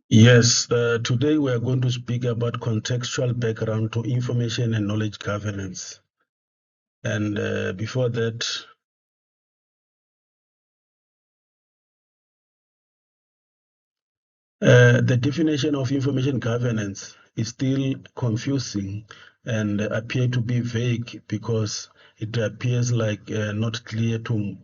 Yes, today we are going to speak about contextual background to information and knowledge governance. And before that, the definition of information governance is still confusing and appear to be vague because it appears like not clear to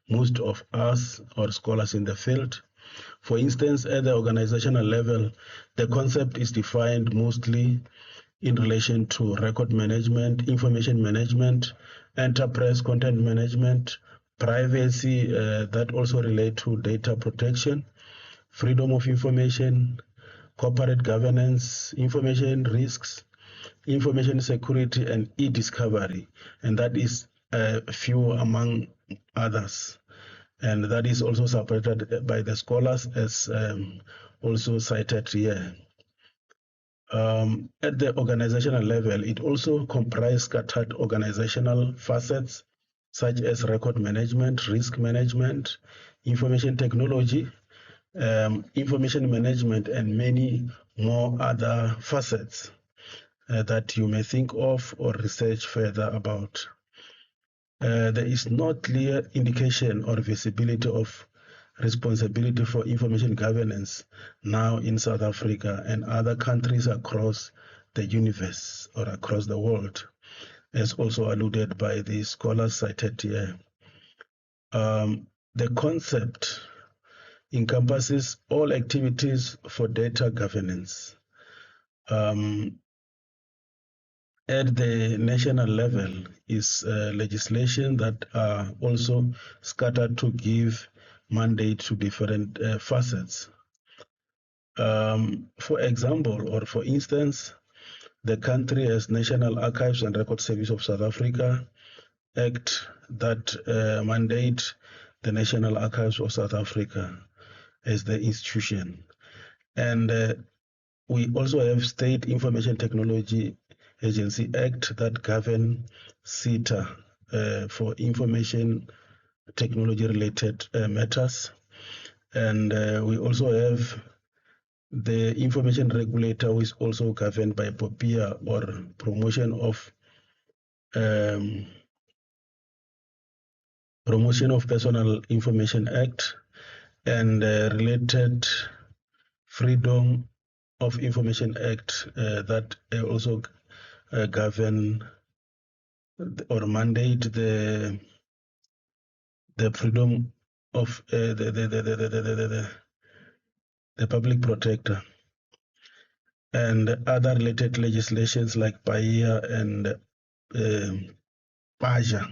most of us or scholars in the field. For instance, at the organizational level, the concept is defined mostly in relation to record management, information management, enterprise content management, privacy that also relate to data protection, freedom of information, corporate governance, information risks, information security, and e-discovery. And that is a few among others. And that is also supported by the scholars as also cited here. At the organizational level, it also comprises scattered organizational facets such as record management, risk management, information technology, information management, and many more other facets that you may think of or research further about. There is no clear indication or visibility of responsibility for information governance now in South Africa and other countries across the universe or across the world, as also alluded by the scholars cited here. The concept encompasses all activities for data governance. At the national level is legislation that are also scattered to give mandate to different facets. For example, or for instance, the country has National Archives and Record Service of South Africa Act that mandate the National Archives of South Africa as the institution. And we also have State Information Technology Agency Act that govern SITA for information technology related matters. And we also have the information regulator, who is also governed by POPIA, or um, Promotion of Personal Information Act, and related Freedom of Information Act that also govern or mandate the freedom of the public protector, and other related legislations like PAIA and PAJA.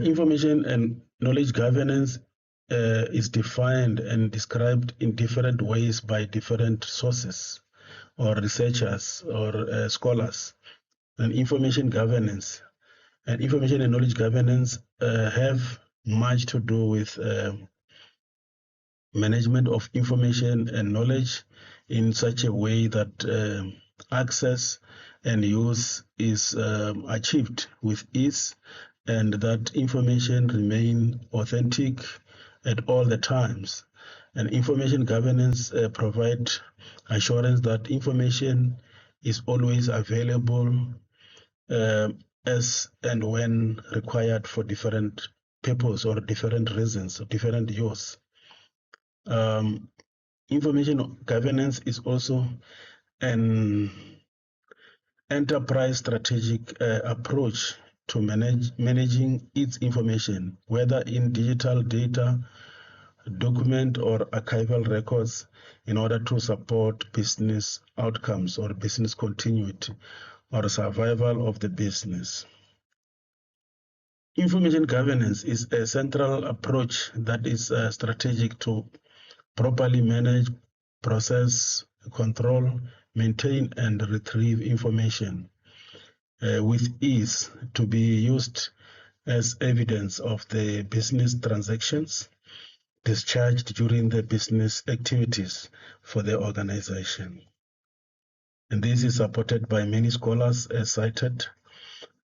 Information and knowledge governance is defined and described in different ways by different sources or researchers or scholars. And information governance and information and knowledge governance have much to do with management of information and knowledge in such a way that access and use is achieved with ease, and that information remain authentic at all the times. And information governance provide assurance that information is always available as and when required for different purpose or different reasons or different use. Information governance is also an enterprise strategic approach to managing its information, whether in digital data, document, or archival records, in order to support business outcomes or business continuity or survival of the business. Information governance is a central approach that is strategic to properly manage, process, control, maintain, and retrieve information with ease to be used as evidence of the business transactions discharged during the business activities for the organization. And this is supported by many scholars as cited.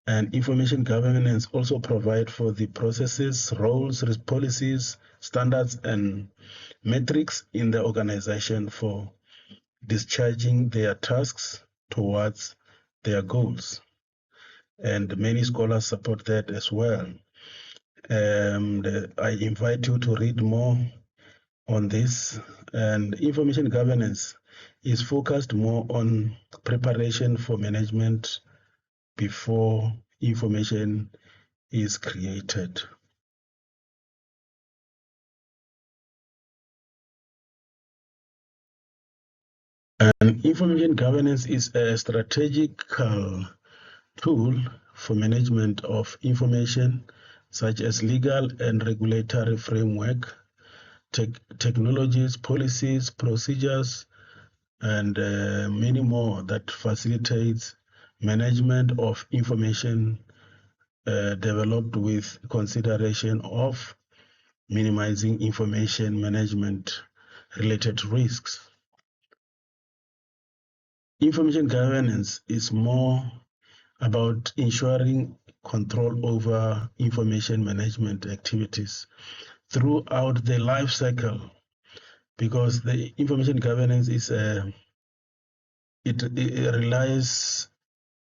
And information governance also provide for the processes, roles, policies, standards, and metrics in the organization for discharging their tasks towards their goals. And many scholars support that as well. I invite you to read more on this. And information governance is focused more on preparation for management before information is created. And information governance is a strategical tool for management of information, such as legal and regulatory framework, technologies, policies, procedures, and many more that facilitates management of information developed with consideration of minimizing information management related risks. Information governance is more about ensuring control over information management activities throughout the life cycle, because the information governance is it relies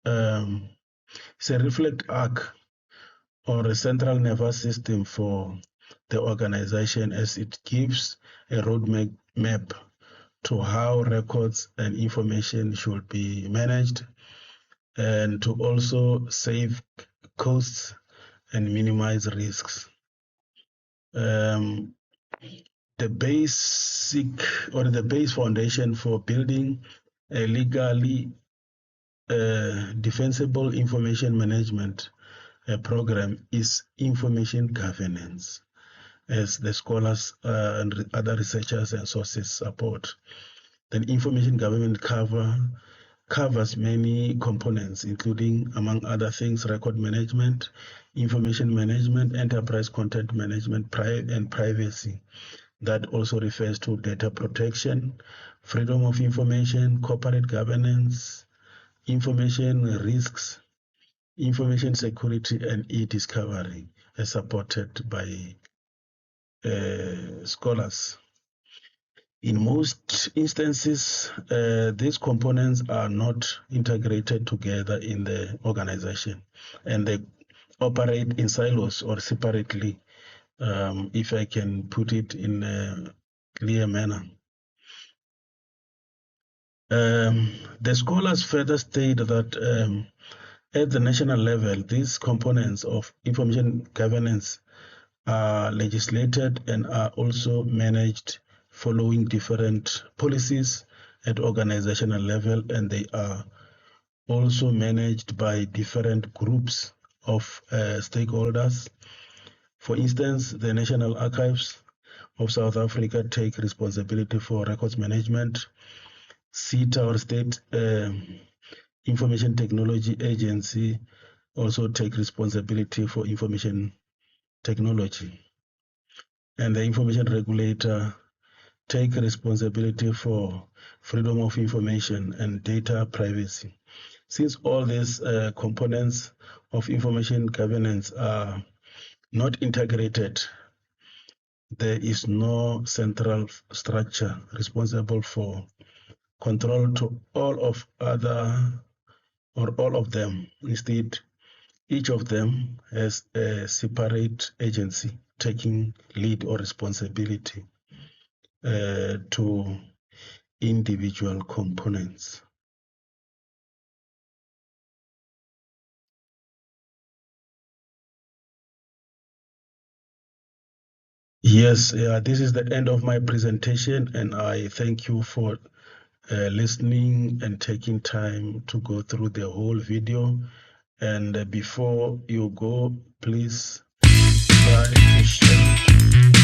it's a reflect arc or a central nervous system for the organization, as it gives a roadmap to how records and information should be managed, and to also save costs and minimize risks. The basic or the base foundation for building a legally defensible information management program is information governance, as the scholars and other researchers and sources support. Then information government covers many components, including, among other things, record management, information management, enterprise content management, and privacy. That also refers to data protection, freedom of information, corporate governance, information risks, information security, and e-discovery, as supported by scholars. In most instances, these components are not integrated together in the organization, and they operate in silos or separately, if I can put it in a clear manner. The scholars further state that at the national level, these components of information governance are legislated and are also managed following different policies at organizational level, and they are also managed by different groups of stakeholders. For instance, the National Archives of South Africa take responsibility for records management. SITA, or State Information Technology Agency, also take responsibility for information technology. And the information regulator take responsibility for freedom of information and data privacy. Since all these components of information governance are not integrated, there is no central structure responsible for control to all of them. Instead, each of them has a separate agency taking lead or responsibility to individual components. Yes, this is the end of my presentation, and I thank you for listening and taking time to go through the whole video. And before you go, please try to share it